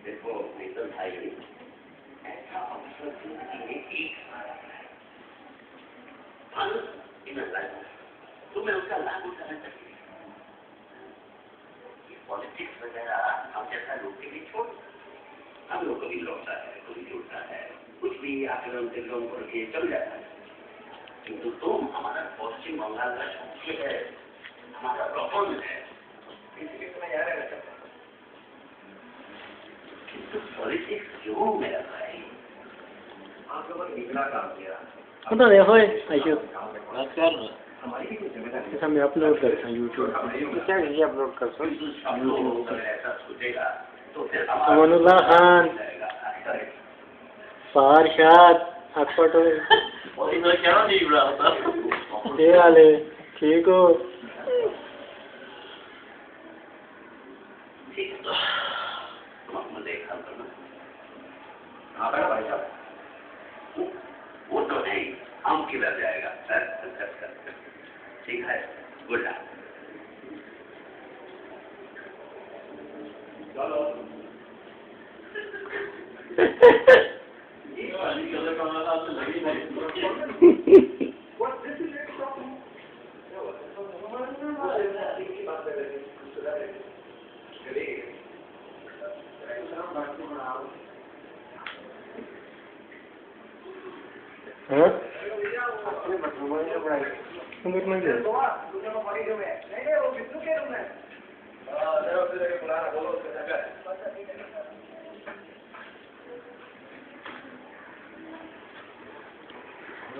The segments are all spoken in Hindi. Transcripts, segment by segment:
देखो मित्तल भाई, ऐसा अवसर जिंदगी में एक बार आता है, फल इन लाइफ तुम्हें उसका लाभ उठाना चाहिए। ये पॉलिटिक्स वगैरह हम जैसा लोग के लिए छोड़, हम लोग कभी लौटता है, कभी जुड़ता है, कुछ भी आकलन तिकलन करके चल जाता है। किंतु तुम हमारा पश्चिम बंगाल का शक्ति है, हमारा प्रफुल्ल है, इसलिए तुम्हें याद रखना चाहिए। किंतु पॉलिटिक्स क्यों मेरा भाई? आप लोगों ने निकला काम किया। पता नहीं होए आइयो बात कर रहा हमारी भी जिम्मेदारी ऐसा मैं अपलोड करता हूँ यूट्यूब पे। क्या ये अपलोड कर सकते हैं? ऐसा सोचेगा तो फिर अमानुल्लाह खान फारशाद हटपटो और इतना क्या नहीं जुड़ा होता ये वाले ठीक हो ठीक है तुम अपना देखा करना। हाँ बड़ा भाई साहब वो तो नहीं हम किधर जाएगा ठीक है गुड नाइट चलो ये वाली कलर का वाला तो लगी नहीं what this is it from हाँ अंदर नहीं गया नहीं वो विष्णु के रूम में पुराना बोलो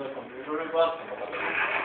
कंप्यूटर में बात